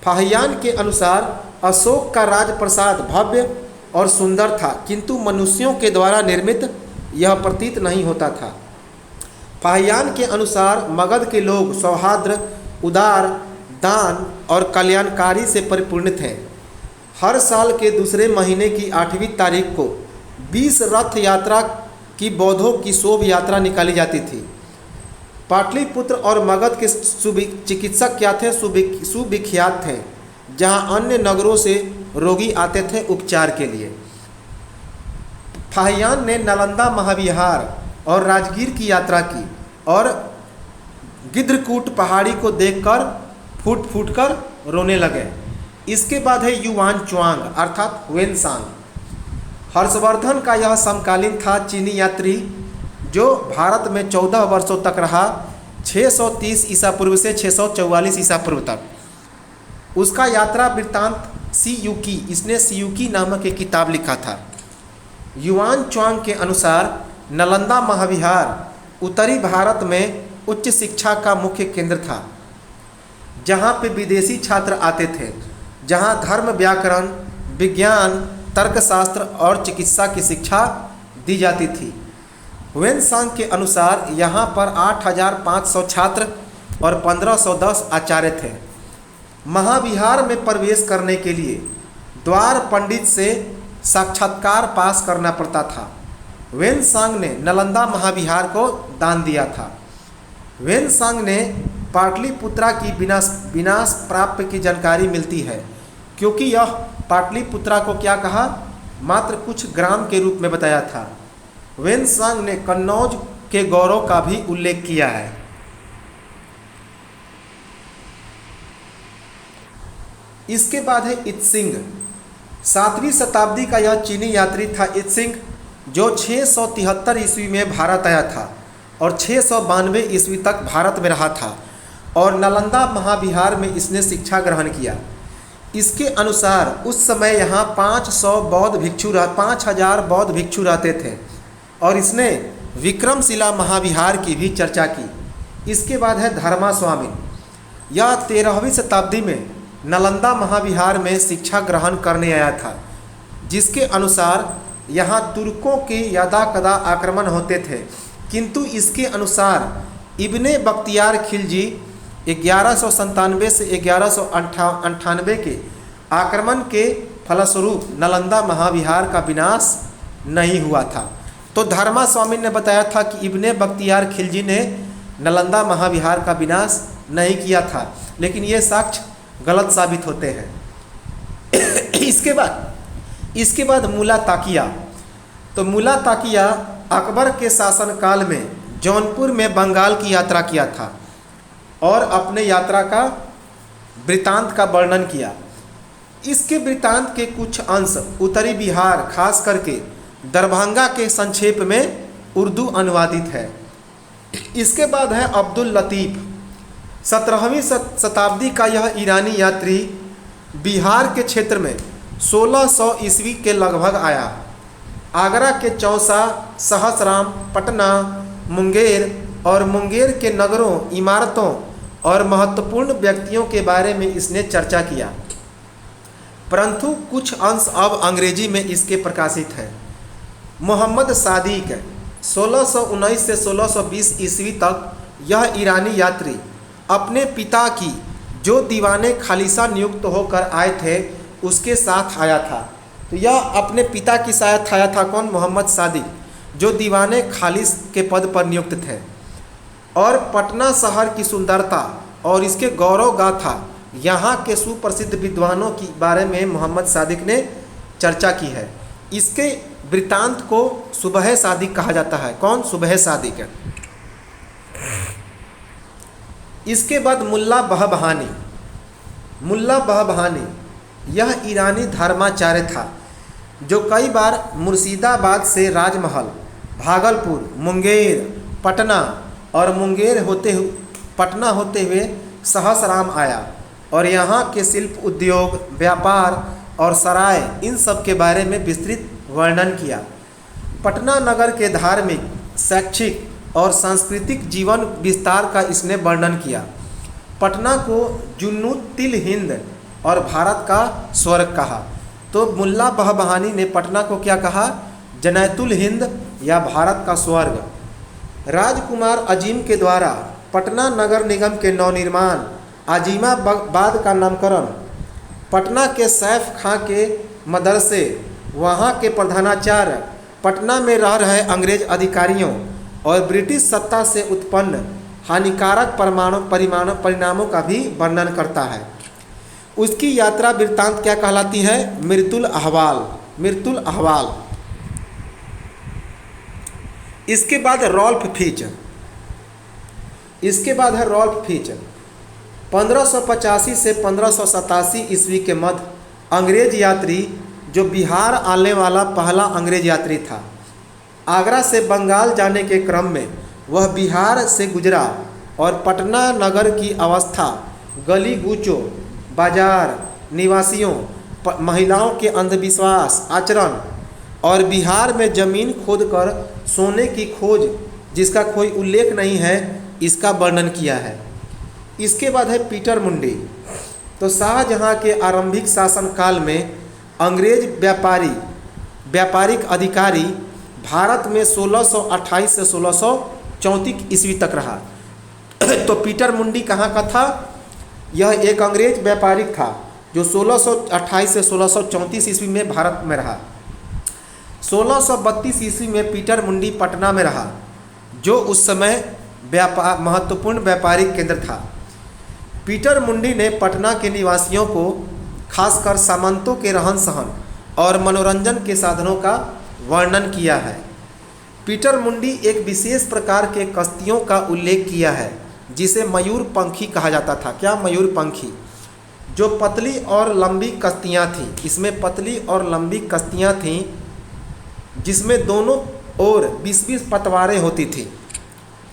फाहियान के अनुसार अशोक का राजप्रसाद भव्य और सुंदर था, किंतु मनुष्यों के द्वारा निर्मित यह प्रतीत नहीं होता था। फाहियान के अनुसार मगध के लोग सौहार्द, उदार, दान और कल्याणकारी से परिपूर्ण थे। हर साल के दूसरे महीने की 8वीं तारीख को 20 रथ यात्रा की बौद्धों की शोभ यात्रा निकाली जाती थी। पाटलिपुत्र और मगध के चिकित्सक क्या थे? सुविख्यात थे, जहां अन्य नगरों से रोगी आते थे उपचार के लिए। फाहियान ने नालंदा महाविहार और राजगीर की यात्रा की और गिद्धकूट पहाड़ी को देखकर फूट फूट कर रोने लगे। इसके बाद है युआन च्वांग अर्थात हुएनसांग। हर्षवर्धन का यह समकालीन था, चीनी यात्री जो भारत में 14 वर्षों तक रहा, 630 ईसा पूर्व से 644 ईसा पूर्व तक। उसका यात्रा वृत्तांत सीयूकी, इसने सीयूकी नामक एक किताब लिखा था। युआन च्वांग के अनुसार नालंदा महाविहार उत्तरी भारत में उच्च शिक्षा का मुख्य केंद्र था, जहाँ पे विदेशी छात्र आते थे, जहाँ धर्म, व्याकरण, विज्ञान, तर्कशास्त्र और चिकित्सा की शिक्षा दी जाती थी। हुएनसांग के अनुसार यहाँ पर 8500 छात्र और 1510 आचार्य थे। महाविहार में प्रवेश करने के लिए द्वार पंडित से साक्षात्कार पास करना पड़ता था। हुएनसांग ने नालंदा महाविहार को दान दिया था। हुएनसांग ने पाटलिपुत्रा की विनाश प्राप्त की जानकारी मिलती है, क्योंकि यह पाटलिपुत्रा को क्या कहा? मात्र कुछ ग्राम के रूप में बताया था। हुएनसांग ने कन्नौज के गौरव का भी उल्लेख किया है। इसके बाद है इत्सिंग। 7वीं शताब्दी का यह चीनी यात्री था इत्सिंग, जो 673 ईस्वी में भारत आया था और 692 ईस्वी तक भारत में रहा था। और नालंदा महाविहार में इसने शिक्षा ग्रहण किया। इसके अनुसार उस समय यहाँ 5,000 बौद्ध भिक्षु रहते थे और इसने विक्रमशिला महाविहार की भी चर्चा की। इसके बाद है धर्मास्वामी। यह 13वीं शताब्दी में नालंदा महाविहार में शिक्षा ग्रहण करने आया था, जिसके अनुसार यहाँ तुर्कों के यदाकदा आक्रमण होते थे, किंतु इसके अनुसार इब्ने बख्तियार खिलजी 1197 से 1198 के आक्रमण के फलस्वरूप नालंदा महाविहार का विनाश नहीं हुआ था। तो धर्मास्वामी ने बताया था कि इब्ने बख्तियार खिलजी ने नालंदा महाविहार का विनाश नहीं किया था, लेकिन ये साक्ष्य गलत साबित होते हैं। इसके बाद मुला ताकिया। तो मुला ताकिया अकबर के शासनकाल में जौनपुर में बंगाल की यात्रा किया था और अपने यात्रा का वृतांत का वर्णन किया। इसके वृतांत के कुछ अंश उत्तरी बिहार, खास करके दरभंगा के संक्षेप में उर्दू अनुवादित है। इसके बाद है अब्दुल लतीफ़। 17वीं शताब्दी का यह ईरानी यात्री बिहार के क्षेत्र में 1600 ईस्वी के लगभग आया। आगरा के चौसा, सहसराम, पटना, मुंगेर और मुंगेर के नगरों, इमारतों और महत्वपूर्ण व्यक्तियों के बारे में इसने चर्चा किया, परंतु कुछ अंश अब अंग्रेजी में इसके प्रकाशित हैं। मोहम्मद सादिक 1619 से 1620 ईस्वी तक यह ईरानी यात्री अपने पिता की जो दीवाने खालिसा नियुक्त होकर आए थे उसके साथ आया था। तो यह अपने पिता की साथ आया था। कौन? मोहम्मद सादिक, जो दीवाने खालिस के पद पर नियुक्त थे। और पटना शहर की सुंदरता और इसके गौरव गाथा, यहाँ के सुप्रसिद्ध विद्वानों के बारे में मोहम्मद सादिक ने चर्चा की है। इसके वृतांत को सुबह सादिक कहा जाता है। कौन? सुबह सादिक है। इसके बाद मुल्ला बहबहानी। मुल्ला बहबहानी यह ईरानी धर्माचार्य था जो कई बार मुर्शिदाबाद से राजमहल, भागलपुर, मुंगेर, पटना और पटना होते हुए सहसराम आया और यहाँ के शिल्प उद्योग, व्यापार और सराय, इन सब के बारे में विस्तृत वर्णन किया। पटना नगर के धार्मिक, शैक्षिक और सांस्कृतिक जीवन विस्तार का इसने वर्णन किया। पटना को जुन्नुतिल हिंद और भारत का स्वर्ग कहा। तो मुल्ला बहबहानी ने पटना को क्या कहा? जन्नतुल हिंद या भारत का स्वर्ग। राजकुमार अजीम के द्वारा पटना नगर निगम के नवनिर्माण, आजिमाबाद का नामकरण, पटना के सैफ खां के मदरसे, वहाँ के प्रधानाचार्य, पटना में रह रहे अंग्रेज अधिकारियों और ब्रिटिश सत्ता से उत्पन्न हानिकारक परिणामों का भी वर्णन करता है। उसकी यात्रा वृत्तांत क्या कहलाती है? मृतुल अहवाल। इसके बाद रॉल्फ फिच। इसके बाद है रॉल्फ फिच। 1585 से 1587 ईस्वी के मध्य अंग्रेज यात्री जो बिहार आने वाला पहला अंग्रेज यात्री था। आगरा से बंगाल जाने के क्रम में वह बिहार से गुजरा और पटना नगर की अवस्था, गली गूचों, बाजार, निवासियों, महिलाओं के अंधविश्वास, आचरण और बिहार में ज़मीन खोदकर सोने की खोज, जिसका कोई उल्लेख नहीं है, इसका वर्णन किया है। इसके बाद है पीटर मुंडी। तो शाहजहाँ के आरंभिक शासनकाल में अंग्रेज व्यापारिक अधिकारी भारत में 1628 से 1634 ईस्वी तक रहा। तो पीटर मुंडी कहाँ का था? यह एक अंग्रेज व्यापारिक था जो 1628 से 1634 ईस्वी में भारत में रहा। 1632 ईस्वी में पीटर मुंडी पटना में रहा, जो उस समय महत्वपूर्ण व्यापारिक केंद्र था। पीटर मुंडी ने पटना के निवासियों को खासकर सामंतों के रहन सहन और मनोरंजन के साधनों का वर्णन किया है। पीटर मुंडी एक विशेष प्रकार के कश्तियों का उल्लेख किया है जिसे मयूरपंखी कहा जाता था। क्या? मयूरपंखी, जो पतली और लंबी कश्तियाँ थीं। इसमें पतली और लंबी कश्तियाँ थीं जिसमें दोनों ओर 20-20 पतवारें होती थी,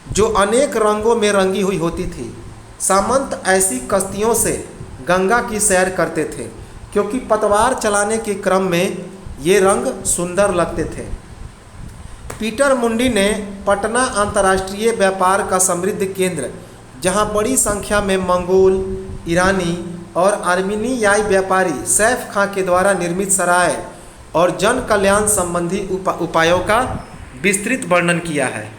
जो अनेक रंगों में रंगी हुई होती थी। सामंत ऐसी कश्तियों से गंगा की सैर करते थे, क्योंकि पतवार चलाने के क्रम में ये रंग सुंदर लगते थे। पीटर मुंडी ने पटना अंतर्राष्ट्रीय व्यापार का समृद्ध केंद्र, जहां बड़ी संख्या में मंगोल, ईरानी और आर्मीनियाई व्यापारी सैफ खां के द्वारा निर्मित सराय और जन कल्याण संबंधी उपायों का विस्तृत वर्णन किया है।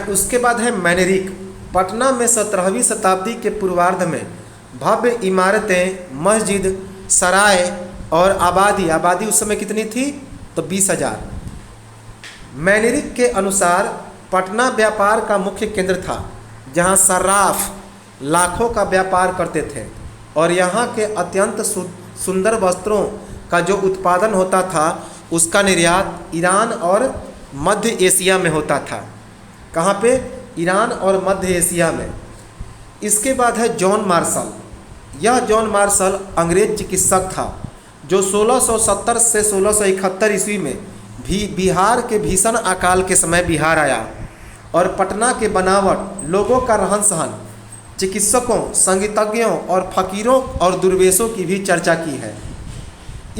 उसके बाद है मैनेरिक। पटना में 17वीं शताब्दी के पूर्वार्ध में भव्य इमारतें, मस्जिद, सराय और आबादी उस समय कितनी थी? तो 20,000। मैनेरिक के अनुसार पटना व्यापार का मुख्य केंद्र था, जहां सर्राफ लाखों का व्यापार करते थे और यहाँ के अत्यंत सुंदर वस्त्रों का जो उत्पादन होता था उसका निर्यात ईरान और मध्य एशिया में होता था। कहाँ पे? ईरान और मध्य एशिया में। इसके बाद है जॉन मार्शल। यह जॉन मार्शल अंग्रेज चिकित्सक था जो 1670 से 1671 ईस्वी में बिहार के भीषण अकाल के समय बिहार आया और पटना के बनावट, लोगों का रहन सहन, चिकित्सकों, संगीतज्ञों और फकीरों और दुर्वेशों की भी चर्चा की है।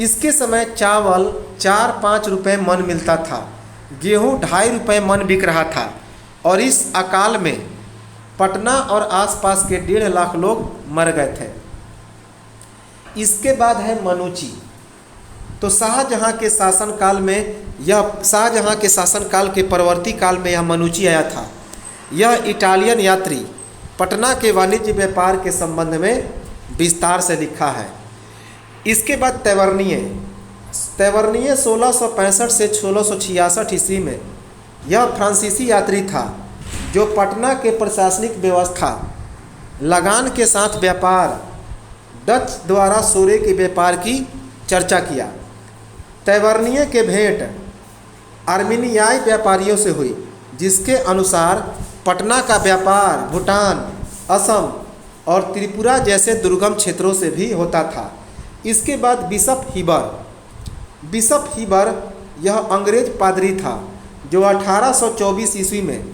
इसके समय चावल 4-5 रुपये मन मिलता था, गेहूँ 2.5 रुपये मन बिक रहा था और इस अकाल में पटना और आसपास के 1.5 लाख लोग मर गए थे। इसके बाद है मनुची। तो शाहजहां के शासनकाल के परवर्ती काल में यह मनुची आया था। यह इटालियन यात्री पटना के वाणिज्य व्यापार के संबंध में विस्तार से लिखा है। इसके बाद तैवर्निये 1665 से 1666 ईस्वी में यह फ्रांसीसी यात्री था जो पटना के प्रशासनिक व्यवस्था, लगान के साथ व्यापार, डच द्वारा सोरे के व्यापार की चर्चा किया। तैवर्निये के भेंट आर्मीनियाई व्यापारियों से हुई, जिसके अनुसार पटना का व्यापार भूटान, असम और त्रिपुरा जैसे दुर्गम क्षेत्रों से भी होता था। इसके बाद बिशप हीबर यह अंग्रेज पादरी था जो 1824 ईस्वी में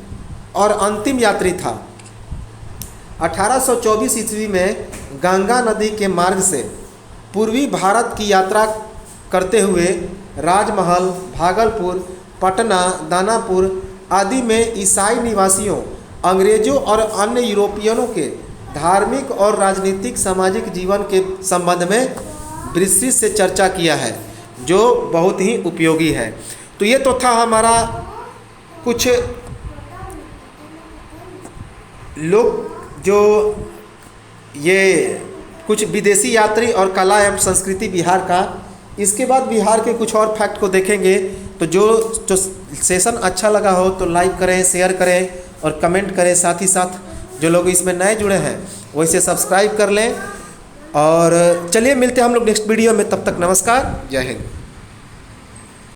और अंतिम यात्री था। 1824 ईस्वी में गंगा नदी के मार्ग से पूर्वी भारत की यात्रा करते हुए राजमहल, भागलपुर, पटना, दानापुर आदि में ईसाई निवासियों, अंग्रेजों और अन्य यूरोपियनों के धार्मिक और राजनीतिक सामाजिक जीवन के संबंध में विस्तृत से चर्चा किया है, जो बहुत ही उपयोगी है। तो ये तो था हमारा कुछ लोग जो ये कुछ विदेशी यात्री और कला एवं संस्कृति बिहार का। इसके बाद बिहार के कुछ और फैक्ट को देखेंगे। तो जो सेशन अच्छा लगा हो तो लाइक करें, शेयर करें और कमेंट करें। साथ ही साथ जो लोग इसमें नए जुड़े हैं वैसे सब्सक्राइब कर लें। और चलिए मिलते हैं हम लोग नेक्स्ट वीडियो में। तब तक नमस्कार, जय हिंद।